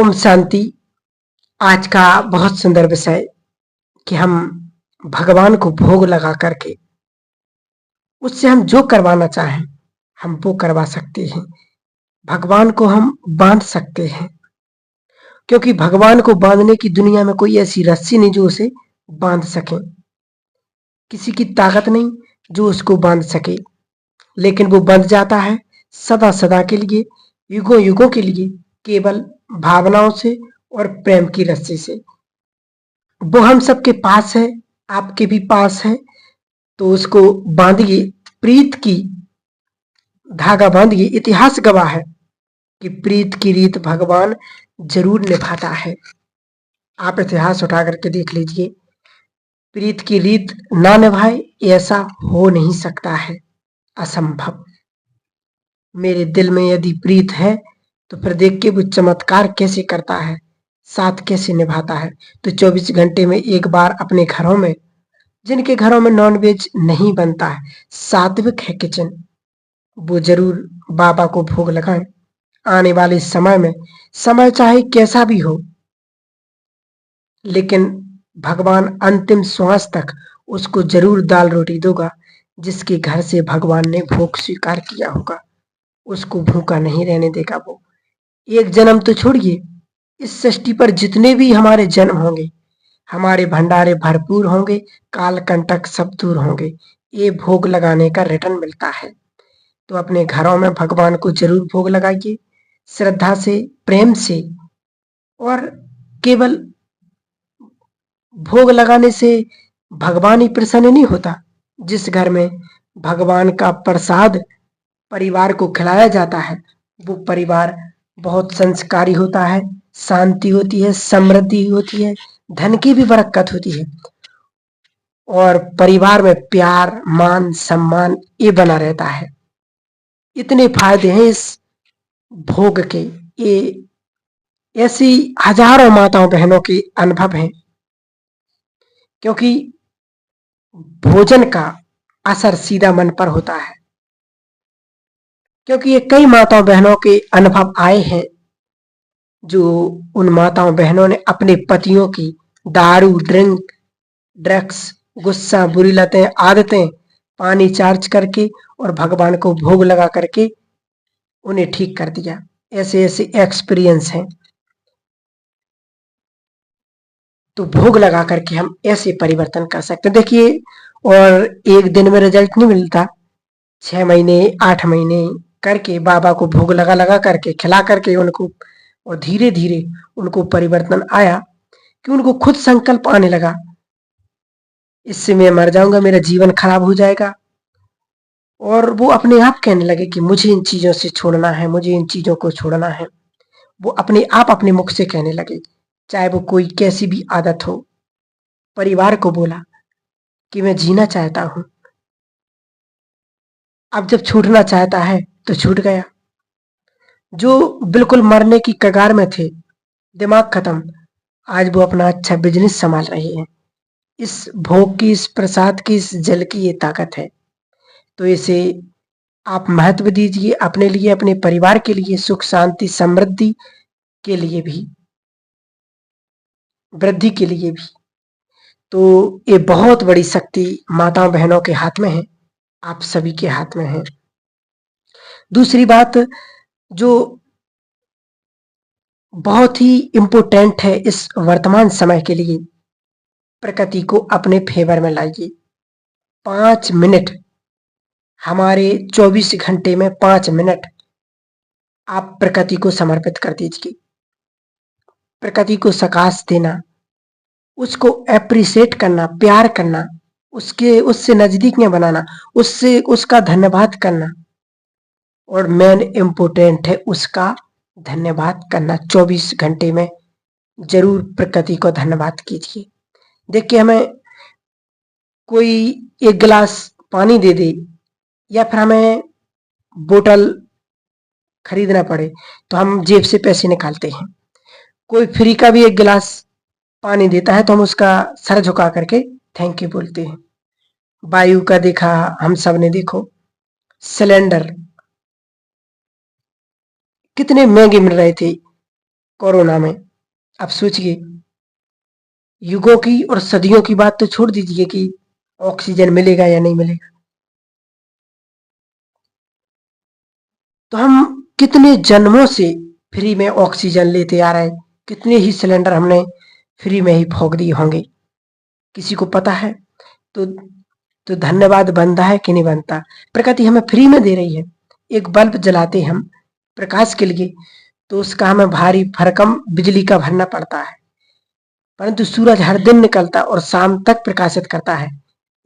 ओम शांति। आज का बहुत सुंदर विषय कि हम भगवान को भोग लगा करके उससे हम जो करवाना चाहें हम वो करवा सकते हैं। भगवान को हम बांध सकते हैं, क्योंकि भगवान को बांधने की दुनिया में कोई ऐसी रस्सी नहीं जो उसे बांध सके। किसी की ताकत नहीं जो उसको बांध सके, लेकिन वो बंध जाता है सदा सदा के लिए, युगों युगों के लिए, केवल भावनाओं से और प्रेम की रस्सी से। वो हम सबके पास है, आपके भी पास है, तो उसको बांधिए, प्रीत की धागा बांधिए। इतिहास गवाह है कि प्रीत की रीत भगवान जरूर निभाता है। आप इतिहास उठा करके देख लीजिए, प्रीत की रीत ना निभाए ऐसा हो नहीं सकता है, असंभव। मेरे दिल में यदि प्रीत है तो फिर देख के वो चमत्कार कैसे करता है, साथ कैसे निभाता है। तो 24 घंटे में एक बार अपने घरों में, जिनके घरों में नॉनवेज नहीं बनता है, सात्विक है किचन, वो जरूर बाबा को भोग लगाएं। आने वाले समय में, समय चाहे कैसा भी हो, लेकिन भगवान अंतिम श्वास तक उसको जरूर दाल रोटी दूंगा। जिसके घर से भगवान ने भोग स्वीकार किया होगा उसको भूखा नहीं रहने देगा वो। एक जन्म तो छोड़िए, इस सृष्टि पर जितने भी हमारे जन्म होंगे, हमारे भंडारे भरपूर होंगे, काल कंटक सब दूर होंगे। ये भोग लगाने का रिटर्न मिलता है। तो अपने घरों में भगवान को जरूर भोग लगाइए, श्रद्धा से, प्रेम से। और केवल भोग लगाने से भगवान ही प्रसन्न नहीं होता। जिस घर में भगवान का प्रसाद परिवार को खिलाया जाता है, वो परिवार बहुत संस्कारी होता है, शांति होती है, समृद्धि होती है, धन की भी बरकत होती है, और परिवार में प्यार, मान, सम्मान ये बना रहता है। इतने फायदे हैं इस भोग के। ये ऐसी हजारों माताओं बहनों के अनुभव हैं, क्योंकि भोजन का असर सीधा मन पर होता है। क्योंकि ये कई माताओं बहनों के अनुभव आए हैं, जो उन माताओं बहनों ने अपने पतियों की दारू, ड्रग्स, गुस्सा, बुरी लतें, आदतें पानी चार्ज करके और भगवान को भोग लगा करके उन्हें ठीक कर दिया। ऐसे ऐसे एक्सपीरियंस हैं। तो भोग लगा करके हम ऐसे परिवर्तन कर सकते हैं। देखिए, और एक दिन में रिजल्ट नहीं मिलता, 6 महीने, 8 महीने करके बाबा को भोग लगा लगा करके, खिला करके उनको, और धीरे धीरे उनको परिवर्तन आया कि उनको खुद संकल्प आने लगा, इससे मैं मर जाऊंगा, मेरा जीवन खराब हो जाएगा। और वो अपने आप कहने लगे कि मुझे इन चीजों से छोड़ना है, मुझे इन चीजों को छोड़ना है। वो अपने आप अपने मुख से कहने लगे, चाहे वो कोई कैसी भी आदत हो। परिवार को बोला कि मैं जीना चाहता हूं। अब जब छूटना चाहता है तो छूट गया। जो बिल्कुल मरने की कगार में थे, दिमाग खत्म, आज वो अपना अच्छा बिजनेस संभाल रहे हैं। इस भोग की, इस प्रसाद की, इस जल की ये ताकत है। तो इसे आप महत्व दीजिए अपने लिए, अपने परिवार के लिए, सुख शांति समृद्धि के लिए भी, वृद्धि के लिए भी। तो ये बहुत बड़ी शक्ति माताओं बहनों के हाथ में है, आप सभी के हाथ में है। दूसरी बात जो बहुत ही इम्पोर्टेंट है इस वर्तमान समय के लिए, प्रकृति को अपने फेवर में लाइए। 5 मिनट, हमारे 24 घंटे में 5 मिनट आप प्रकृति को समर्पित कर दीजिए। प्रकृति को सकाश देना, उसको एप्रिशिएट करना, प्यार करना, उससे नजदीक में बनाना, उससे उसका धन्यवाद करना, और मेन इम्पोर्टेंट है उसका धन्यवाद करना। 24 घंटे में जरूर प्रकृति को धन्यवाद कीजिए। देखिए, हमें कोई एक गिलास पानी दे दे, या फिर हमें बोतल खरीदना पड़े, तो हम जेब से पैसे निकालते हैं। कोई फ्री का भी एक गिलास पानी देता है तो हम उसका सर झुका करके थैंक यू बोलते हैं। वायु का देखा हम सब ने, देखो सिलेंडर कितने महंगे मिल रहे थे, कोरोना में। अब सोचिए, युगों की और सदियों की बात तो छोड़ दीजिए कि ऑक्सीजन मिलेगा या नहीं मिलेगा, तो हम कितने जन्मों से फ्री में ऑक्सीजन लेते आ रहे हैं, कितने ही सिलेंडर हमने फ्री में ही फूंक दिए होंगे, किसी को पता है? तो तो धन्यवाद बनता है कि नहीं बनता? प्रकृति हमें फ्री में दे रही है। एक बल्ब जलाते हम प्रकाश के लिए, तो उसका हमें भारी भरकम बिजली का भरना पड़ता है, परंतु सूरज हर दिन निकलता और शाम तक प्रकाशित करता है।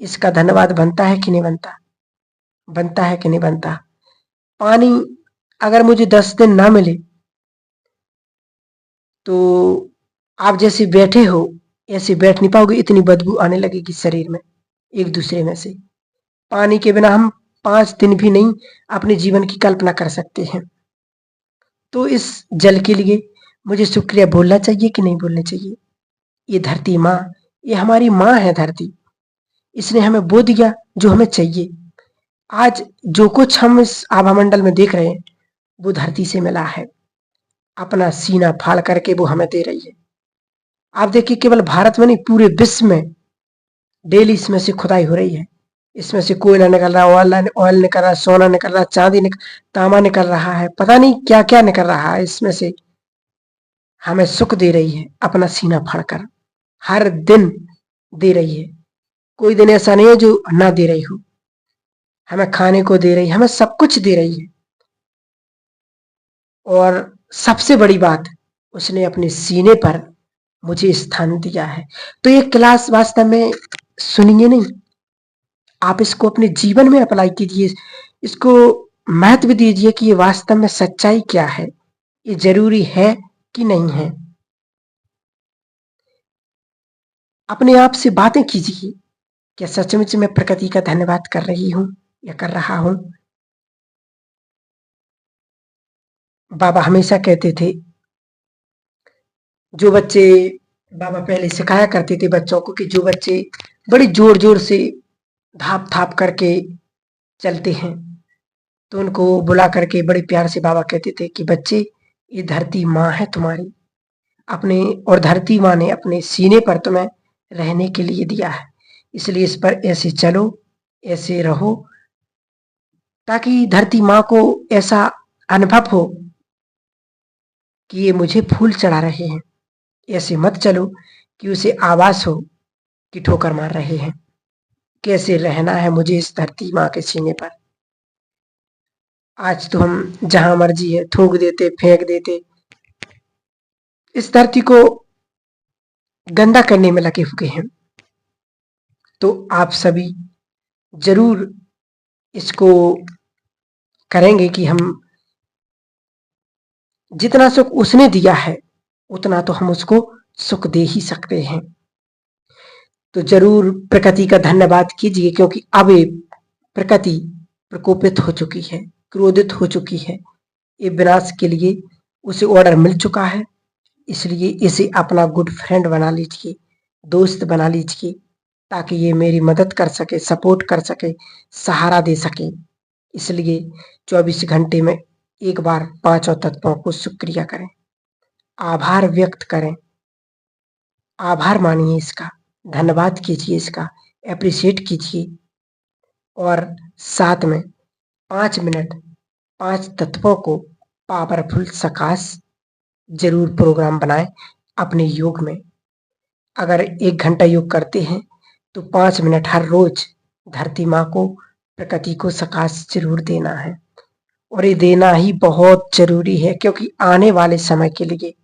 इसका धन्यवाद बनता है कि नहीं बनता? बनता है कि नहीं बनता? पानी अगर मुझे 10 दिन ना मिले, तो आप जैसे बैठे हो ऐसे बैठ नहीं पाओगे, इतनी बदबू आने लगेगी शरीर में एक दूसरे में से। पानी के बिना हम 5 दिन भी नहीं अपने जीवन की कल्पना कर सकते हैं। तो इस जल के लिए मुझे शुक्रिया बोलना चाहिए कि नहीं बोलना चाहिए? ये धरती माँ, ये हमारी माँ है धरती। इसने हमें वो दिया जो हमें चाहिए। आज जो कुछ हम इस आभामंडल में देख रहे हैं, वो धरती से मिला है। अपना सीना फाड़ करके वो हमें दे रही है। आप देखिए, केवल भारत में नहीं, पूरे विश्व में डेली इसमें से खुदाई हो रही है। इसमें से कोयला निकल रहा है, ऑयल निकल रहा है, सोना निकल रहा है, तांबा निकल रहा है, पता नहीं क्या क्या निकल रहा है। इसमें से हमें सुख दे रही है अपना सीना फाड़कर, हर दिन दे रही है। कोई दिन ऐसा नहीं है जो ना दे रही हो। हमें खाने को दे रही है, हमें सब कुछ दे रही है। और सबसे बड़ी बात, उसने अपने सीने पर मुझे स्थान दिया है। तो ये क्लास वास्तव में सुनिए नहीं, आप इसको अपने जीवन में अप्लाई कीजिए। इसको महत्व दीजिए कि ये वास्तव में सच्चाई क्या है, ये जरूरी है कि नहीं है। अपने आप से बातें कीजिए, क्या सचमुच मैं प्रकृति का धन्यवाद कर रही हूं या कर रहा हूं? बाबा हमेशा कहते थे, जो बच्चे, बाबा पहले सिखाया करते थे बच्चों को, कि जो बच्चे बड़ी जोर जोर से धाप थाप करके चलते हैं, तो उनको बुला करके बड़े प्यार से बाबा कहते थे कि बच्चे, ये धरती माँ है तुम्हारी, अपने, और धरती माँ ने अपने सीने पर तुम्हें रहने के लिए दिया है, इसलिए इस पर ऐसे चलो, ऐसे रहो, ताकि धरती माँ को ऐसा अनुभव हो कि ये मुझे फूल चढ़ा रहे हैं। ऐसे मत चलो कि उसे आभास हो कि ठोकर मार रहे हैं। कैसे रहना है मुझे इस धरती माँ के सीने पर। आज तो हम जहां मर्जी है थूक देते, फेंक देते, इस धरती को गंदा करने में लगे हुए हैं। तो आप सभी जरूर इसको करेंगे कि हम, जितना सुख उसने दिया है उतना तो हम उसको सुख दे ही सकते हैं। तो जरूर प्रकृति का धन्यवाद कीजिए, क्योंकि अब ये प्रकृति प्रकोपित हो चुकी है, क्रोधित हो चुकी है। ये विनाश के लिए उसे ऑर्डर मिल चुका है। इसलिए इसे अपना गुड फ्रेंड बना लीजिए, दोस्त बना लीजिए, ताकि ये मेरी मदद कर सके, सपोर्ट कर सके, सहारा दे सके। इसलिए 24 घंटे में एक बार पांचों तत्वों को शुक्रिया करें, आभार व्यक्त करें, आभार मानिए इसका, धन्यवाद कीजिए इसका, एप्रिशिएट कीजिए। और साथ में 5 मिनट 5 तत्वों को पावरफुल सकाश जरूर प्रोग्राम बनाएं अपने योग में। अगर 1 घंटा योग करते हैं तो 5 मिनट हर रोज धरती माँ को, प्रकृति को सकाश जरूर देना है। और ये देना ही बहुत जरूरी है, क्योंकि आने वाले समय के लिए,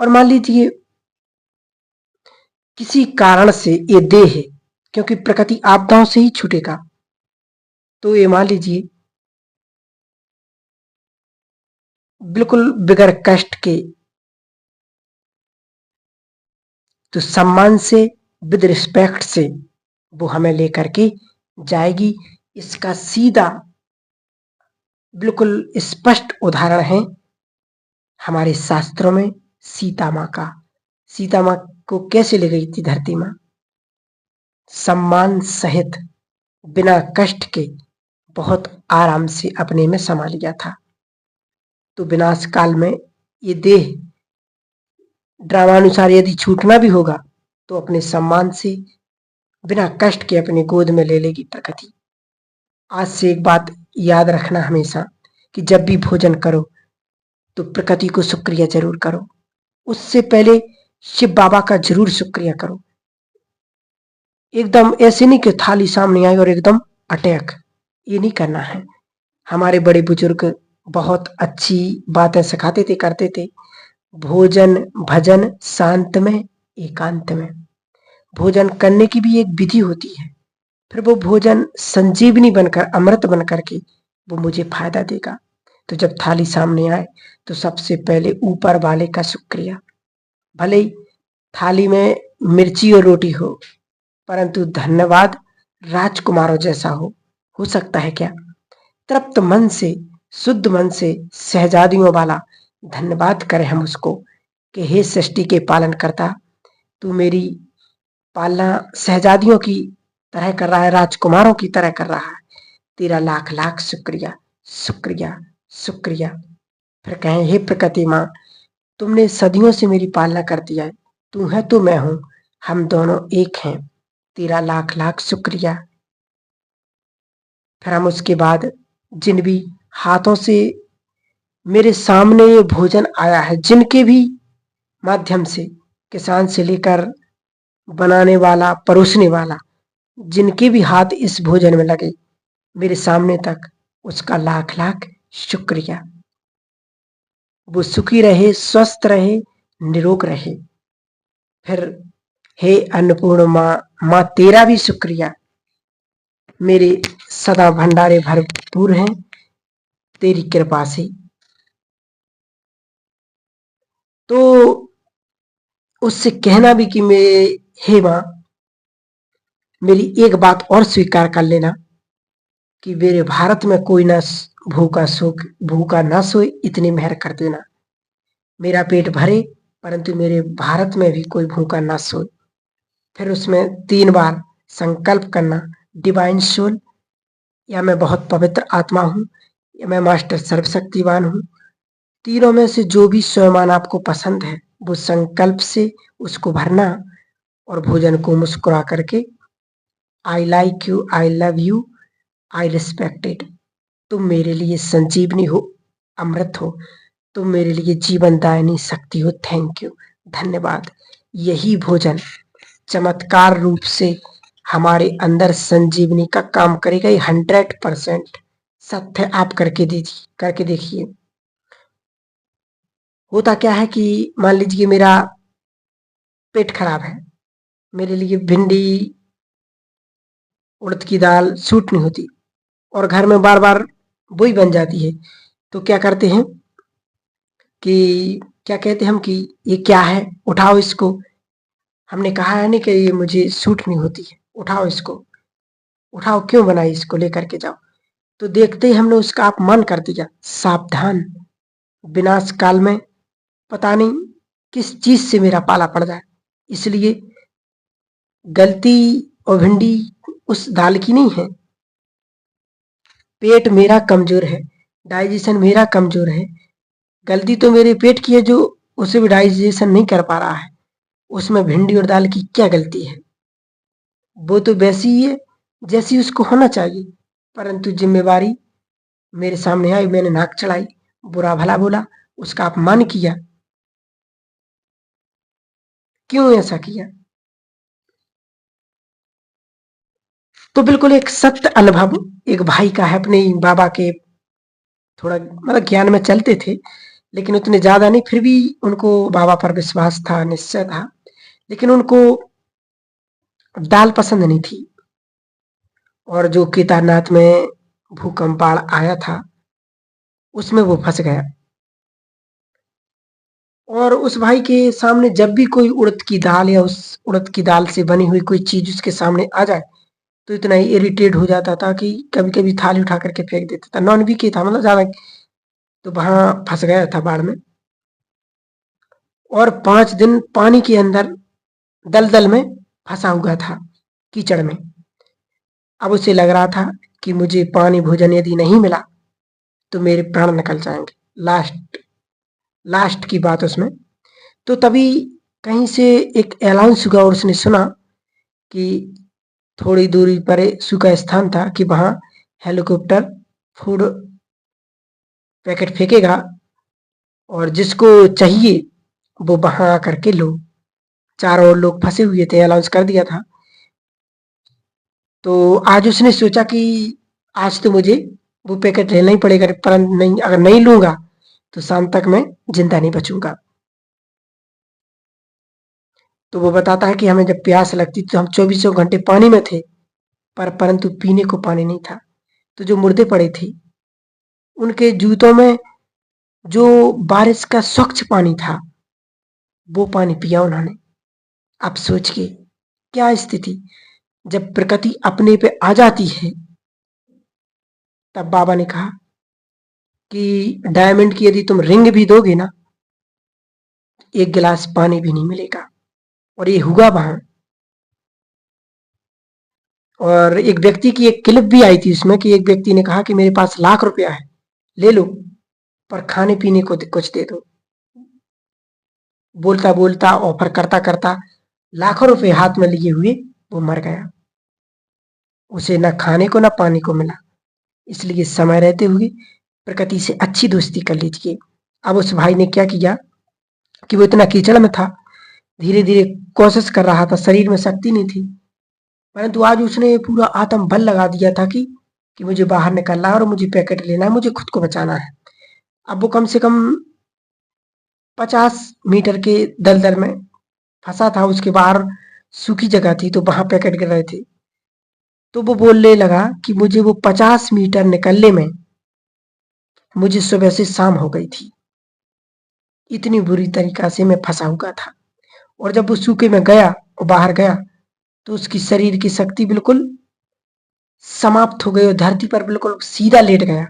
और मान लीजिए किसी कारण से ये देह है, क्योंकि प्रकृति आपदाओं से ही छूटेगा, तो ये मान लीजिए बिल्कुल बगैर कष्ट के, तो सम्मान से, विद रिस्पेक्ट से वो हमें लेकर के जाएगी। इसका सीधा बिल्कुल स्पष्ट उदाहरण है हमारे शास्त्रों में सीता माँ का। सीता माँ को कैसे ले गई थी धरती माँ? सम्मान सहित, बिना कष्ट के, बहुत आराम से अपने में समा लिया था। तो विनाश काल में ये देह ड्रामानुसार यदि छूटना भी होगा तो अपने सम्मान से बिना कष्ट के अपनी गोद में ले लेगी प्रकृति। आज से एक बात याद रखना हमेशा कि जब भी भोजन करो तो प्रकृति को शुक्रिया जरूर करो। उससे पहले शिव बाबा का जरूर शुक्रिया करो। एकदम ऐसे नहीं कि थाली सामने आई और एकदम अटैक, ये नहीं करना है। हमारे बड़े बुजुर्ग बहुत अच्छी बातें सिखाते थे, करते थे। भोजन भजन शांत में एकांत में। भोजन करने की भी एक विधि होती है, फिर वो भोजन संजीवनी बनकर अमृत बनकर के वो मुझे फायदा देगा। तो जब थाली सामने आए तो सबसे पहले ऊपर वाले का शुक्रिया। भले ही थाली में मिर्ची और रोटी हो, परंतु धन्यवाद राजकुमारों जैसा हो सकता है क्या? तृप्त मन से, शुद्ध मन से शहजादियों वाला धन्यवाद करें हम उसको कि हे सृष्टि के पालन करता, तू मेरी पालना शहजादियों की तरह कर रहा है, राजकुमारों की तरह कर रहा है। तेरा लाख लाख शुक्रिया, शुक्रिया, शुक्रिया। फिर कहें हे प्रकृति माँ, तुमने सदियों से मेरी पालना कर दिया है, तू है तो मैं हूं, हम दोनों एक हैं, तेरा लाख लाख शुक्रिया। फिर हम उसके बाद जिन भी हाथों से मेरे सामने ये भोजन आया है, जिनके भी माध्यम से, किसान से लेकर बनाने वाला, परोसने वाला, जिनके भी हाथ इस भोजन में लगे मेरे सामने तक, उसका लाख लाख शुक्रिया। वो सुखी रहे, स्वस्थ रहे, निरोग रहे। फिर हे अन्नपूर्ण माँ, माँ तेरा भी शुक्रिया। मेरे सदा भंडारे भरपूर हैं तेरी कृपा से। तो उससे कहना भी कि मेरे हे माँ, मेरी एक बात और स्वीकार कर लेना कि मेरे भारत में कोई ना भूखा ना सोए, इतनी मेहर कर देना। मेरा पेट भरे परंतु मेरे भारत में भी कोई भूखा ना सोए। फिर उसमें 3 बार संकल्प करना, डिवाइन सोल, या मैं बहुत पवित्र आत्मा हूँ, या मैं मास्टर सर्वशक्तिवान हूँ। तीनों में से जो भी स्वयं आपको पसंद है वो संकल्प से उसको भरना और भोजन को मुस्कुरा करके I like you, I love you, I respect it. तुम मेरे लिए संजीवनी हो, अमृत हो, तुम मेरे लिए जीवन दायिनी शक्ति हो, थैंक यू, धन्यवाद। यही भोजन चमत्कार रूप से हमारे अंदर संजीवनी का काम करेगा। ये 100% सत्य आप करके देखिए। होता क्या है कि मान लीजिए मेरा पेट खराब है, मेरे लिए भिंडी, उड़द की दाल सूट नहीं होती और घर में बार बार वही बन जाती है, तो क्या करते हैं कि क्या कहते हैं हम कि ये क्या है, उठाओ इसको। हमने कहा है नहीं कि ये मुझे सूट नहीं होती है, उठाओ इसको, उठाओ, क्यों बनाई, इसको लेकर के जाओ। तो देखते ही हमने उसका अपमान कर दिया। सावधान, विनाश काल में पता नहीं किस चीज से मेरा पाला पड़ जाए। इसलिए गलती और भिंडी उस दाल की नहीं है। पेट मेरा कमजोर है, डाइजेशन मेरा कमजोर है। गलती तो मेरे पेट की है जो उसे भी डाइजेशन नहीं कर पा रहा है। उसमें भिंडी और दाल की क्या गलती है? वो तो वैसी ही है जैसी उसको होना चाहिए, परंतु जिम्मेवारी मेरे सामने आई, मैंने नाक चढ़ाई, बुरा भला बोला, उसका अपमान किया। क्यों ऐसा किया? तो बिल्कुल एक सत्य अनुभव एक भाई का है। अपने बाबा के थोड़ा मतलब ज्ञान में चलते थे, लेकिन उतने ज्यादा नहीं, फिर भी उनको बाबा पर विश्वास था, निश्चय था। लेकिन उनको दाल पसंद नहीं थी, और जो केदारनाथ में भूकंप बाढ़ आया था उसमें वो फंस गया। और उस भाई के सामने जब भी कोई उड़द की दाल या उस उड़द की दाल से बनी हुई कोई चीज उसके सामने आ जाए तो इतना ही इरिटेट हो जाता था कि कभी कभी थाली उठा करके फेंक देता था। नॉन वीक ही था, मतलब ज्यादा। तो वहां फंस गया था बाढ़ में, और 5 दिन पानी के अंदर दलदल में फंसा हुआ था, कीचड़ में। अब उसे लग रहा था कि मुझे पानी भोजन यदि नहीं मिला तो मेरे प्राण निकल जाएंगे। लास्ट लास्ट की बात उसमें। तो तभी कहीं से एक अनाउंस हुआ और उसने सुना कि थोड़ी दूरी पर सूखा स्थान था कि वहां हेलीकॉप्टर फूड पैकेट फेंकेगा और जिसको चाहिए वो वहां आकर के लो। चारों ओर लोग फंसे हुए थे, अनाउंस कर दिया था। तो आज उसने सोचा कि आज तो मुझे वो पैकेट लेना ही पड़ेगा, परंतु नहीं, अगर नहीं लूंगा तो शाम तक मैं जिंदा नहीं बचूंगा। तो वो बताता है कि हमें जब प्यास लगती तो हम चौबीसों घंटे पानी में थे, परंतु पीने को पानी नहीं था। तो जो मुर्दे पड़े थे उनके जूतों में जो बारिश का स्वच्छ पानी था वो पानी पिया उन्होंने। आप सोचिए क्या स्थिति, जब प्रकृति अपने पे आ जाती है। तब बाबा ने कहा कि डायमंड की यदि तुम रिंग भी दोगे ना, एक गिलास पानी भी नहीं मिलेगा। और ये हुआ वहां। और एक व्यक्ति की एक क्लिप भी आई थी उसमें कि एक व्यक्ति ने कहा कि मेरे पास लाख रुपया है, ले लो, पर खाने पीने को कुछ दे दो। बोलता बोलता ऑफर करता करता लाखों रुपए हाथ में लिए हुए वो मर गया। उसे ना खाने को ना पानी को मिला। इसलिए समय रहते हुए प्रकृति से अच्छी दोस्ती कर लीजिए। अब उस भाई ने क्या किया कि वो इतना कीचड़ में था, धीरे धीरे कोशिश कर रहा था, शरीर में शक्ति नहीं थी, परंतु आज उसने पूरा आत्म बल लगा दिया था कि मुझे बाहर निकलना है और मुझे पैकेट लेना है, मुझे खुद को बचाना है। अब वो कम से कम 50 मीटर के दलदल में फंसा था। उसके बाहर सूखी जगह थी तो वहां पैकेट गिर रहे थे। तो वो बोलने लगा कि मुझे वो 50 मीटर निकलने में मुझे सुबह से शाम हो गई थी, इतनी बुरी तरीका से मैं फंसा हुआ था। और जब वो सूखे में गया और बाहर गया तो उसकी शरीर की शक्ति बिल्कुल समाप्त हो गई और धरती पर बिल्कुल सीधा लेट गया।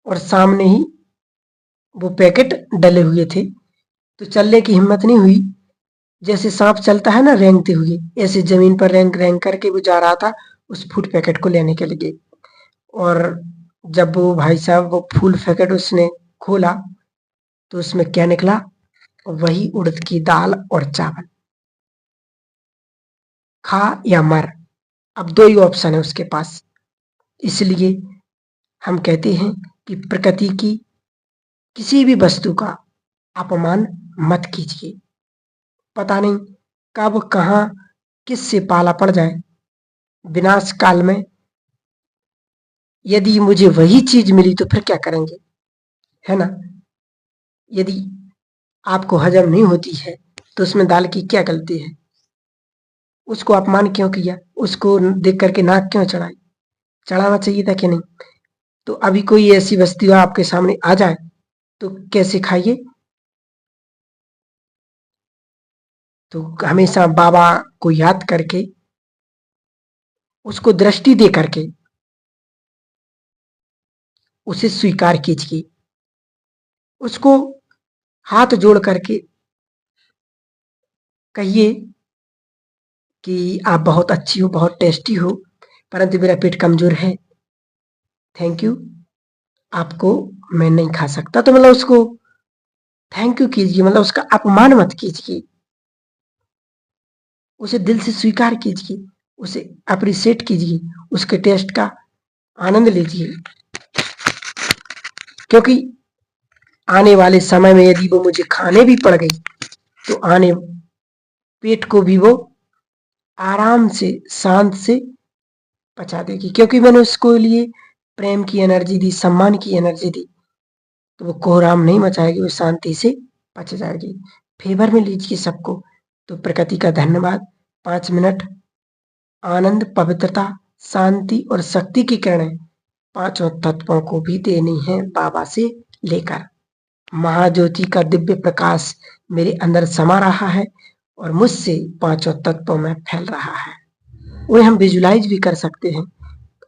और सामने ही वो पैकेट डले हुए थे। तो चलने की हिम्मत नहीं हुई। जैसे सांप चलता है ना रेंगते हुए, ऐसे जमीन पर रेंग रेंग करके वो जा रहा था उस फूड पैकेट को लेने के लिए। और जब वो भाई साहब वो फूल पैकेट उसने खोला तो उसमें क्या निकला, वही उड़द की दाल और चावल। खा या मर, अब दो ही ऑप्शन है उसके पास। इसलिए हम कहते हैं कि प्रकृति की किसी भी वस्तु का अपमान मत कीजिए। पता नहीं कब कहाँ किससे पाला पड़ जाए। विनाश काल में यदि मुझे वही चीज मिली तो फिर क्या करेंगे, है ना। यदि आपको हजम नहीं होती है तो उसमें दाल की क्या गलती है। उसको अपमान क्यों किया, उसको देख करके नाक क्यों चढ़ाई, चढ़ाना चाहिए था कि नहीं। तो अभी कोई ऐसी वस्तु आपके सामने आ जाए तो कैसे खाइए। तो हमेशा बाबा को याद करके उसको दृष्टि दे करके उसे स्वीकार कीजिए। उसको हाथ जोड़ करके कहिए कि आप बहुत अच्छी हो, बहुत टेस्टी हो, परंतु मेरा पेट कमजोर है, थैंक यू, आपको मैं नहीं खा सकता। तो मतलब उसको थैंक यू कीजिए, मतलब उसका अपमान मत कीजिए। उसे दिल से स्वीकार कीजिए, उसे अप्रिशिएट कीजिए, उसके टेस्ट का आनंद लीजिए। क्योंकि आने वाले समय में यदि वो मुझे खाने भी पड़ गई तो आने पेट को भी वो आराम से शांत से पचा देगी, क्योंकि मैंने उसको लिए प्रेम की एनर्जी दी, सम्मान की एनर्जी दी। तो वो कोहराम नहीं मचाएगी, वो शांति से पच जाएगी। फेवर में लीजिए सबको। तो प्रकृति का धन्यवाद। 5 मिनट आनंद, पवित्रता, शांति और शक्ति की किरणें पांचों तत्वों को भी देनी है बाबा से लेकर। महाज्योति का दिव्य प्रकाश मेरे अंदर समा रहा है और मुझसे पांचों तत्वों में फैल रहा है। उन्हें हम विजुलाइज भी कर सकते हैं।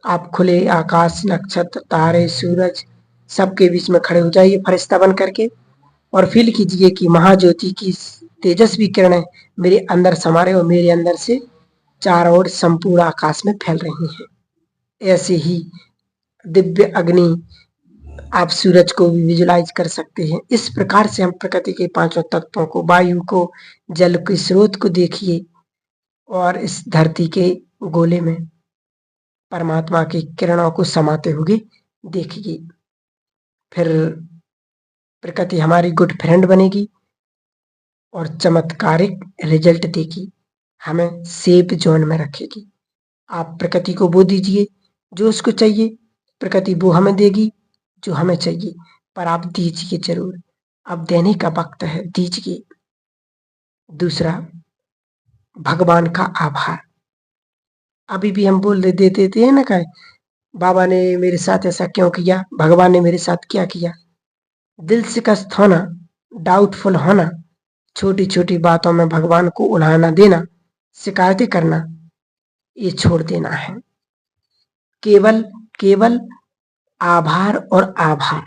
आप खुले आकाश, नक्षत्र, तारे, सूरज सबके बीच में खड़े हो जाइए फरिश्ता बन करके और फील कीजिए कि महाज्योति की तेजस्वी किरणें मेरे अंदर समा रहे और मेरे अंदर से चारों ओर संपूर्ण आकाश में फैल रही हैं। ऐसे ही दिव्य अग्नि आप सूरज को भी विजुलाइज कर सकते हैं। इस प्रकार से हम प्रकृति के पांचों तत्वों को, वायु को, जल के स्रोत को देखिए और इस धरती के गोले में परमात्मा की किरणों को समाते हुए देखिए। फिर प्रकृति हमारी गुड फ्रेंड बनेगी और चमत्कारिक रिजल्ट देगी, हमें सेफ जोन में रखेगी। आप प्रकृति को वो दीजिए जो उसको चाहिए, प्रकृति वो हमें देगी जो हमें चाहिए, पर आप दीजिए जरूर। अब देने का वक्त है, दीजिए। दूसरा, भगवान का आभार। अभी भी हम बोल देते हैं ना, कहे बाबा ने मेरे साथ ऐसा क्यों किया, भगवान ने मेरे साथ क्या किया। दिल शिकस्त होना, डाउटफुल होना, छोटी छोटी बातों में भगवान को उल्हाना देना, शिकायतें करना, ये छोड़ देना है। केवल केवल आभार और आभार।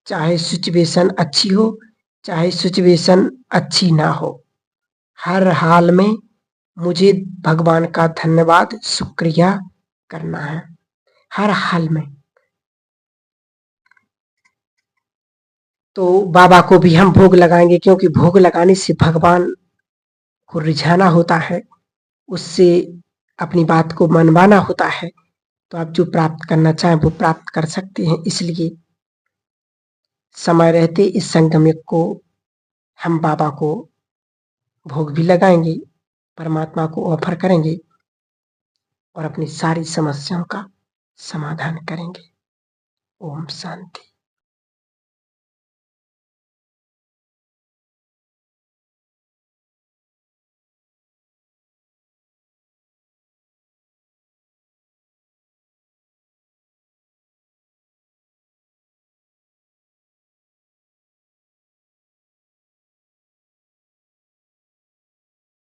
चाहे सिचुएशन अच्छी हो, चाहे सिचुएशन अच्छी ना हो, हर हाल में मुझे भगवान का धन्यवाद, शुक्रिया करना है, हर हाल में। तो बाबा को भी हम भोग लगाएंगे, क्योंकि भोग लगाने से भगवान को रिझाना होता है, उससे अपनी बात को मनवाना होता है। तो आप जो प्राप्त करना चाहें वो प्राप्त कर सकते हैं। इसलिए समय रहते इस संगम को हम बाबा को भोग भी लगाएंगे, परमात्मा को ऑफर करेंगे और अपनी सारी समस्याओं का समाधान करेंगे। ओम शांति।